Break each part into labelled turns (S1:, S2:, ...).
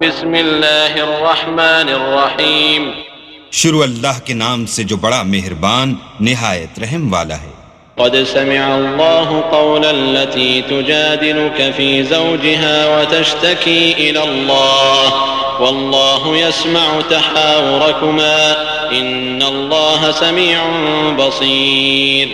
S1: बिस्मिल्लाहिर्रहमानिर्रहीम।
S2: शुरू अल्लाह के नाम से जो बड़ा मेहरबान निहायत रहम वाला है।
S1: क़द समिअल्लाहु क़ौलल्लती तुजादिलुका फ़ी ज़ौजिहा व तश्तकी इलल्लाह वल्लाहु यस्मअु तहावुरकुमा इन्नल्लाह समीउन बसीर।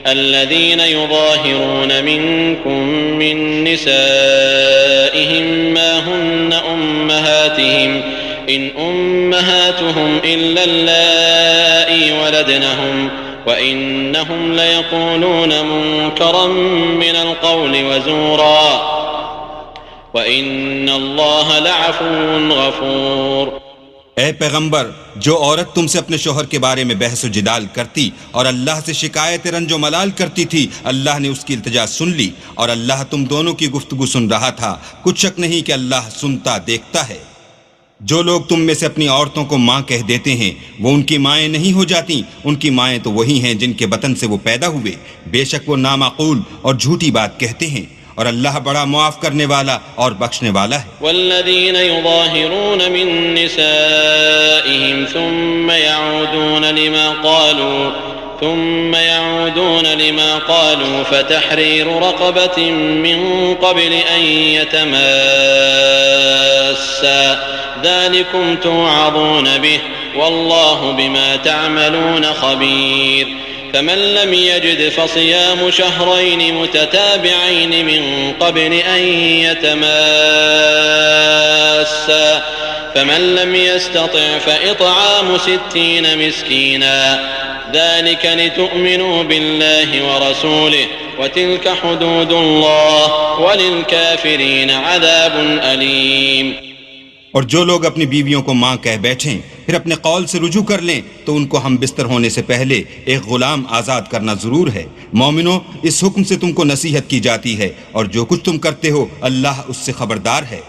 S1: الذين يظاهرون منكم من نسائهم ما هن أمهاتهم إن أمهاتهم إلا اللائي ولدنهم وإنهم ليقولون منكرا من القول وزورا وإن الله لعفو غفور।
S2: ए पैगंबर, जो औरत तुमसे अपने शोहर के बारे में बहस व जिदाल करती और अल्लाह से शिकायत रंजो मलाल करती थी, अल्लाह ने उसकी इल्तिजा सुन ली और अल्लाह तुम दोनों की गुफ्तगू सुन रहा था। कुछ शक नहीं कि अल्लाह सुनता देखता है। जो लोग तुम में से अपनी औरतों को माँ कह देते हैं वो उनकी माएँ नहीं हो जाती, उनकी माएँ तो वही हैं जिनके बतन से वो पैदा हुए। बेशक वो नामाकूल और झूठी बात कहते हैं और अल्लाह बड़ा मुआफ करने वाला और बख्शने वाला है।
S1: वल्लज़ीन युज़ाहिरून मिन निसाइहिम थुम्मा यऊदून लिमा क़ालू फ़तहरीरु रक़बतिन मिन क़ब्ल अन यतमास्सा ज़ालिकुम तुअज़ून बिहि वल्लाहु बिमा तअमलून ख़बीर। فمن لم يجد فصيام شهرين متتابعين من قبل أن يتماسا فمن لم يستطع فإطعام 60 مسكينا ذلك لتؤمنوا بالله ورسوله وتلك حدود الله وللكافرين عذاب أليم।
S2: और जो लोग अपनी बीवियों को माँ कह बैठें फिर अपने कौल से रुजू कर लें तो उनको हम बिस्तर होने से पहले एक गुलाम आज़ाद करना ज़रूर है। मोमिनो, इस हुक्म से तुमको नसीहत की जाती है और जो कुछ तुम करते हो अल्लाह उससे खबरदार है।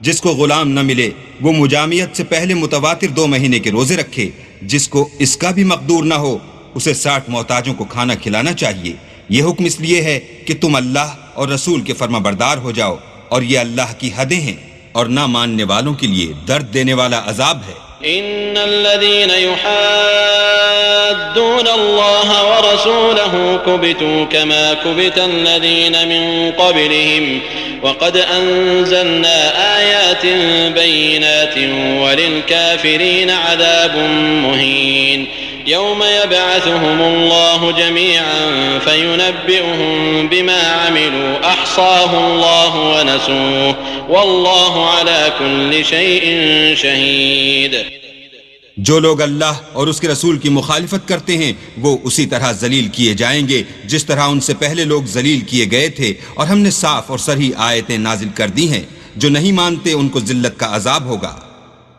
S2: जिसको गुलाम न मिले वो मुजामियत से पहले मुतवातिर 2 महीने के रोज़े रखे। जिसको इसका भी मकदूर न हो उसे 60 मोहताजों को खाना खिलाना चाहिए। ये हुक्म इसलिए है कि तुम अल्लाह और रसूल के फर्माबरदार हो जाओ और ये अल्लाह की हदें हैं और ना मानने वालों के लिए दर्द देने वाला अजाब है।
S1: इन्नल्लज़ीन युहाद्दून अल्लाह व रसूलहु कुबितू कमा कुबितल्लज़ीन मिन क़ब्लिहिम व क़द अंज़लना आयातिन बय्यिनातिन व लिलकाफ़िरीन अज़ाबुन मुहीन। यौम यबअथुहुमुल्लाहु जमीअन फयुनब्बिउहुम बिमा अमिलू अहसाहुल्लाहु व नसूहु वल्लाहु अला कुल्लि शैइन शहीद।
S2: जो लोग अल्लाह और उसके रसूल की मुखालिफत करते हैं वो उसी तरह जलील किए जाएंगे जिस तरह उनसे पहले लोग जलील किए गए थे और हमने साफ और सरही आयतें नाजिल कर दी हैं। जो नहीं मानते उनको जिल्लत का अजाब होगा।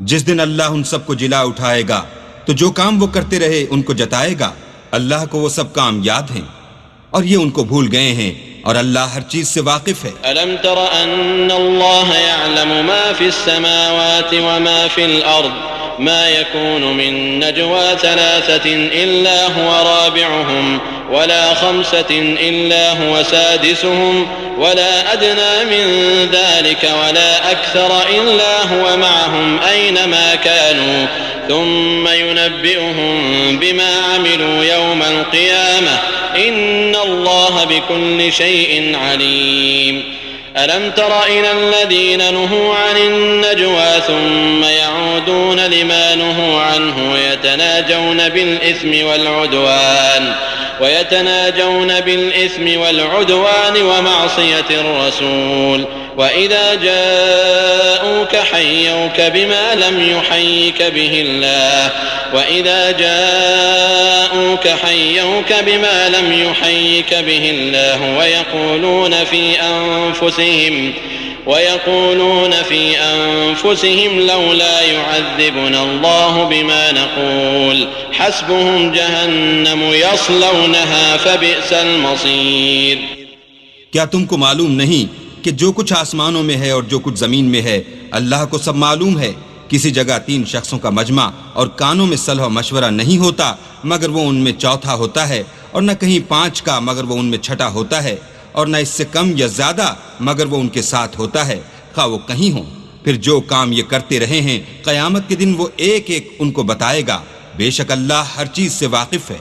S2: जिस दिन अल्लाह उन सबको जिला उठाएगा तो जो काम वो करते रहे उनको जताएगा। अल्लाह को वो सब काम याद हैं और ये उनको भूल गए हैं और अल्लाह हर चीज से वाकिफ है।
S1: अलम तर अन्नल्लाह यअलमु मा फिस समावाति व मा फिल अर्द मा यकूनु मिन नजवा थलाथतिन इल्ला हुवा राबिउहुम वला खमसतिन इल्ला हुवा सादिसुहुम वला अदना मिन ज़ालिका वला अक्सर इल्ला हुवा मअहुम ऐनमा कानू ثم ينبئهم بما عملوا يوم القيامة إن الله بكل شيء عليم। ألم تر إلى الذين نهوا عن النجوى ثم يعودون لما نهوا عنه ويتناجون بالإثم والعدوان ومعصية الرسول وإذا جاءوك حيوك بما لم يحيك به الله ويقولون في أنفسهم لولا يعذبنا الله بما نقول حسبهم جهنم يصلونها فبئس المصير।
S2: क्या तुमको मालूम नहीं कि जो कुछ आसमानों में है और जो कुछ जमीन में है अल्लाह को सब मालूम है। किसी जगह 3 शख्सों का मजमा और कानों में सलह मशवरा नहीं होता मगर वो उनमें चौथा होता है और न कहीं 5 का मगर वो उनमें छठा होता है और न इससे कम या ज्यादा मगर वो उनके साथ होता है, खा वो कहीं हो। फिर जो काम ये करते रहे हैं क़यामत के दिन वो एक एक उनको बताएगा। बेशक अल्लाह हर चीज से वाकिफ है।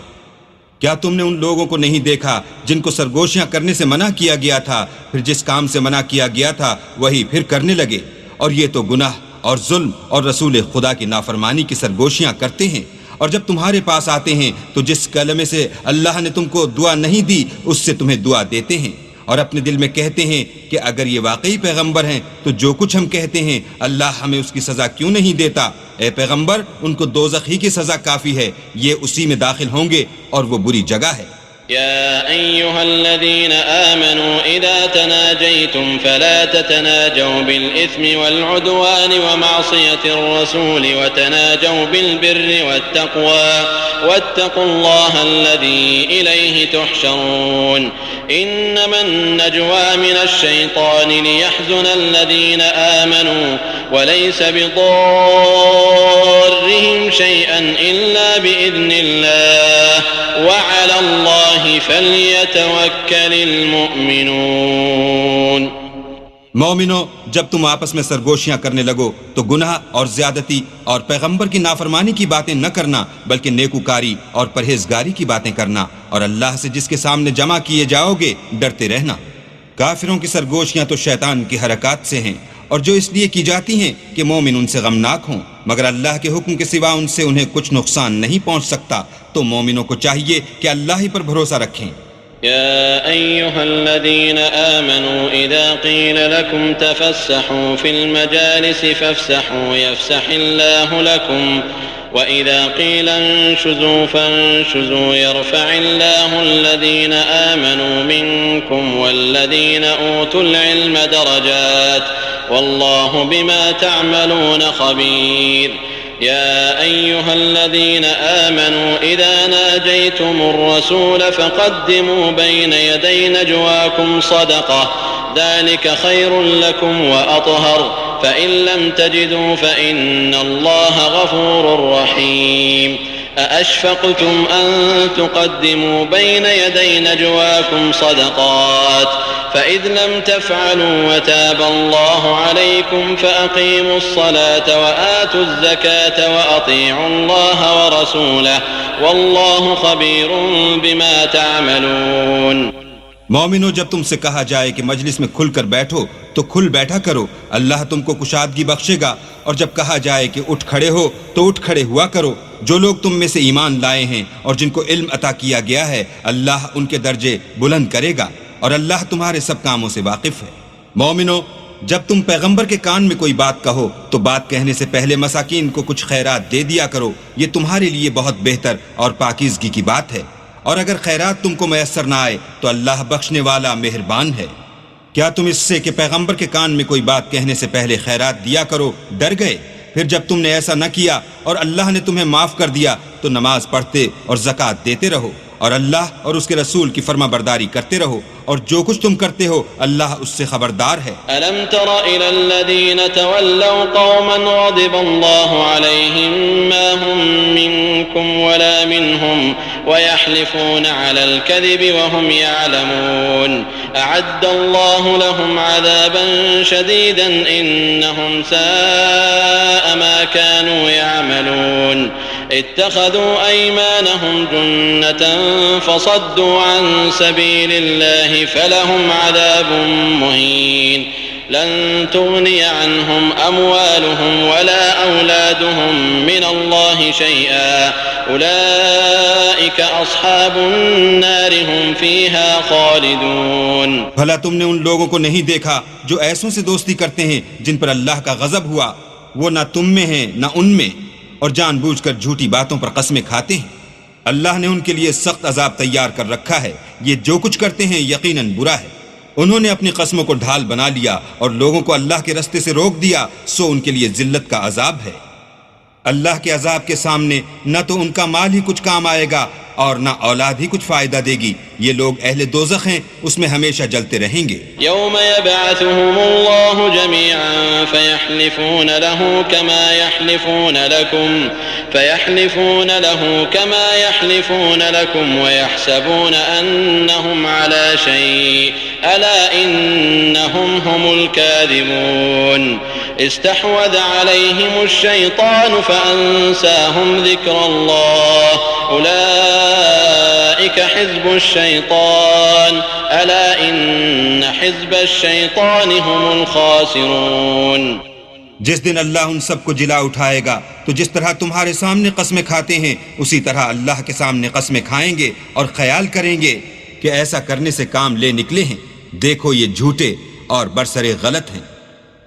S2: क्या तुमने उन लोगों को नहीं देखा जिनको सरगोशियां करने से मना किया गया था, फिर जिस काम से मना किया गया था वही फिर करने लगे, और ये तो गुनाह और जुल्म और रसूल खुदा की नाफरमानी की सरगोशियां करते हैं। और जब तुम्हारे पास आते हैं तो जिस कलमे से अल्लाह ने तुमको दुआ नहीं दी उससे तुम्हें दुआ देते हैं, और अपने दिल में कहते हैं कि अगर ये वाकई पैगंबर हैं तो जो कुछ हम कहते हैं अल्लाह हमें उसकी सजा क्यों नहीं देता। ए पैगंबर, उनको दोज़ख ही की सजा काफी है, ये उसी में दाखिल होंगे और वो बुरी जगह है।
S1: या अय्युहल्लज़ीना आमनू इज़ा तनाजयतुम फला ततनाजौ बिल इस्मि वल उद्वानि व मासियतिर रसूल व तनाजौ बिल बिर्रि वत तक़वा वत्तक़ुल्लाहल्लज़ी इलैहि तुहशरून। इन्नमन नजवा मिनश शैतानि लियहज़ुनल्लज़ीना आमनू वलैस बिदर्रिहिम शैअन इल्ला बिइज़्निल्लाह वअलल्लाहि फल्यतवक्कलिल मुमिनून।
S2: मोमिनो, जब तुम आपस में सरगोशियां करने लगो तो गुनाह और ज्यादती और पैगंबर की नाफरमानी की बातें न करना, बल्कि नेकूकारी और परहेजगारी की बातें करना, और अल्लाह से जिसके सामने जमा किए जाओगे डरते रहना। काफिरों की सरगोशियां तो शैतान की हरकत से हैं, और जो इसलिए की जाती हैं कि मोमिन उनसे गमनाक हों, मगर अल्लाह के हुक्म के सिवा उनसे उन्हें कुछ नुकसान नहीं पहुंच सकता। तो मोमिनों को चाहिए कि अल्लाह ही पर भरोसा रखें।
S1: या अय्युहल्लज़ीना आमनू इज़ा क़ील लकुम तफ़स्सहू फ़िल मजालिसि फ़फ़्सहू यफ़्सहिल्लाहु लकुम व इज़ा क़ील इंशुज़ू फ़ंशुज़ू यरफ़इल्लाहु अल्लज़ीना आमनू मिनकुम वल्लज़ीना ऊतुल इल्म दरजात वल्लाहु बिमा तअमलून ख़बीर। या अय्युहल्लज़ीना आमनू इज़ा नाजयतुमुर रसूल फ़क़द्दिमू बैन यदै नजवाकुम सदक़ह ज़ालिका खैरुल लकुम व अत्हर फ़इन लम तजिदू फ़इन्नल्लाह गफ़ूरुर रहीम। अअशफ़क़्तुम अन तुक़द्दिमू बैन यदै नजवाकुम सदक़ात फ़इज़ लम तफ़अलू वताब अल्लाहु अलैकुम फ़अक़ीमुस सलात व आतुज़ ज़कात व अतीउल्लाह व रसूलहु वल्लाहु ख़बीरुम बिमा तअमलून।
S2: मोमिनो, जब तुमसे कहा जाए कि मजलिस में खुलकर बैठो तो खुल बैठा करो, अल्लाह तुमको कुशादगी बख्शेगा, और जब कहा जाए कि उठ खड़े हो तो उठ खड़े हुआ करो। जो लोग तुम में से ईमान लाए हैं और जिनको इल्म अता किया गया है अल्लाह उनके दर्जे बुलंद करेगा, और अल्लाह तुम्हारे सब कामों से वाकिफ है। मोमिनो, जब तुम पैगंबर के कान में कोई बात कहो तो बात कहने से पहले मसाकीन को कुछ खैरात दे दिया करो, ये तुम्हारे लिए बहुत बेहतर और पाकीज़गी की बात है। और अगर खैरात तुमको मैसर ना आए तो अल्लाह बख्शने वाला मेहरबान है। क्या तुम इससे कि पैगंबर के कान में कोई बात कहने से पहले खैरात दिया करो डर गए? फिर जब तुमने ऐसा न किया और अल्लाह ने तुम्हें माफ कर दिया तो नमाज पढ़ते और ज़कात देते रहो, और अल्लाह और उसके रसूल की फर्माबरदारी करते रहो, और जो कुछ तुम करते हो अल्लाह उससे खबरदार है।
S1: अलम तरा इलल्लज़ीना तवल्लौ कौमन ग़ज़िबल्लाहु अलैहिम मा हुम मिनकुम वला मिनहुम व यहलिफूना अलल कज़िबि व हुम यअलमून अअद्दल्लाहु लहुम अज़ाबन शदीदन इन्नहुम साअ मा कानू यअमलून इत्तख़ज़ू अयमानहुम जुन्नतन फ़सद्दू अन सबीलिल्लाहि फलहुम अज़ाबुम मुहीन लन तुग़निय अन्हुम अम्वालुहुम वला औलादुहुम मिनल्लाहि शैअन उलाइका अस्हाबुन नार हुम फ़ीहा ख़ालिदून।
S2: भला तुमने उन लोगों को नहीं देखा जो ऐसों से दोस्ती करते हैं जिन पर अल्लाह का गज़ब हुआ, वो ना तुम में है ना उनमें, और जानबूझकर झूठी बातों पर कसमें खाते हैं। अल्लाह ने उनके लिए सख्त अजाब तैयार कर रखा है, ये जो कुछ करते हैं यकीनन बुरा है। उन्होंने अपनी कसमों को ढाल बना लिया और लोगों को अल्लाह के रास्ते से रोक दिया, सो उनके लिए जिल्लत का अजाब है। अल्लाह के अजाब के सामने न तो उनका माल ही कुछ काम आएगा और न औलाद ही कुछ फायदा देगी। ये लोग अहले दोज़ख हैं, उसमें हमेशा जलते रहेंगे।
S1: यौम यबअथुहुमुल्लाहु जमीअन फयहलिफून लहू कमा यहलिफून लकुम वयहसबून अन्नहुम अला शै अला इन्नहुम हुमुल काज़िबून। इस्तहवज़ अलैहिमुश शैतानु फअंसाहुम ज़िक्रल्लाह उलाइका हिज़्बुश शैतान अला इन्न हिज़्बश शैतानि हुमुल खासिरून।
S2: जिस दिन अल्लाह उन सबको जिला उठाएगा तो जिस तरह तुम्हारे सामने कस्में खाते हैं उसी तरह अल्लाह के सामने कस्में खाएंगे और ख्याल करेंगे कि ऐसा करने से काम ले निकले हैं। देखो ये झूठे और बरसरे गलत हैं।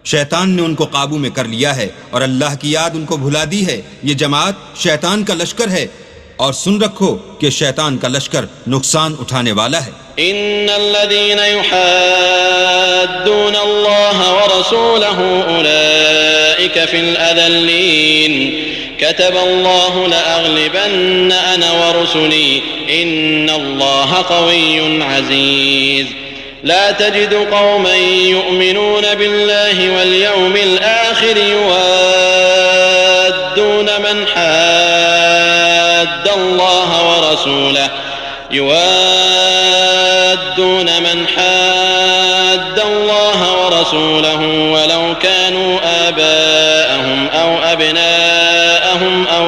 S2: शैतान ने उनको काबू में कर लिया है और अल्लाह की याद उनको भुला दी है। ये जमात शैतान का लश्कर है और सुन रखो कि शैतान का लश्कर नुकसान उठाने वाला है।
S1: इन्नल्लज़ीन युहाद्दून अल्लाह व रसूलहु उलाइका फिल अज़ल्लीन कतबल्लाहु लअग़लिबन्ना अना व रुसुली इन्नल्लाह क़विय्युन अज़ीज़। ला तजिदु क़ौमन युमिनून बिल्लाहि वल यौमिल आखिर युवाद्दून मन हाद्द अल्लाह व रसूलहु يوادون من حاد الله ورسوله ولو كانوا آباءهم أو أبناءهم أو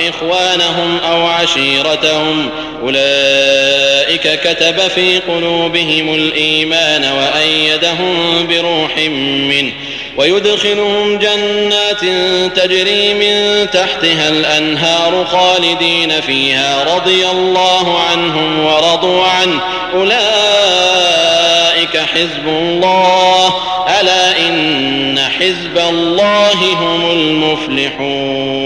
S1: إخوانهم أو عشيرتهم أولئك كتب في قلوبهم الإيمان وأيدهم بروح منه ويدخلهم جنات تجري من تحتها الأنهار خالدين فيها رضي الله عنهم ورضوا عنه أولئك حزب الله ألا إن حزب الله هم المفلحون।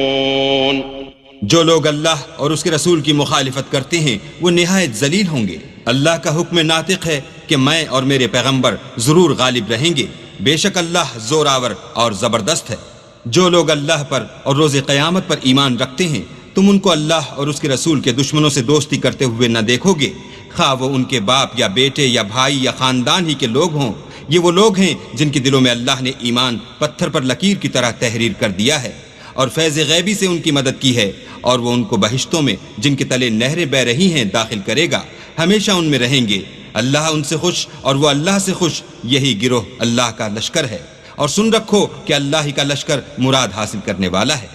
S2: जो लोग अल्लाह और उसके रसूल की मुखालिफत करते हैं वो निहायत जलील होंगे। अल्लाह का हुक्म नातिक है कि मैं और मेरे पैगंबर जरूर गालिब रहेंगे। बेशक अल्लाह जोरावर और जबरदस्त है। जो लोग अल्लाह पर और रोज़े क़यामत पर ईमान रखते हैं तुम उनको अल्लाह और उसके रसूल के दुश्मनों से दोस्ती करते हुए न देखोगे, खा वो उनके बाप या बेटे या भाई या खानदान ही के लोग हों। ये वो लोग हैं जिनके दिलों में अल्लाह ने ईमान पत्थर पर लकीर की तरह तहरीर कर दिया है और फैज़ गैबी से उनकी मदद की है और वो उनको बहिश्तों में जिनके तले नहरें बह रही हैं दाखिल करेगा, हमेशा उनमें रहेंगे। अल्लाह उनसे खुश और वो अल्लाह से खुश, यही गिरोह अल्लाह का लश्कर है। और सुन रखो कि अल्लाह ही का लश्कर मुराद हासिल करने वाला है।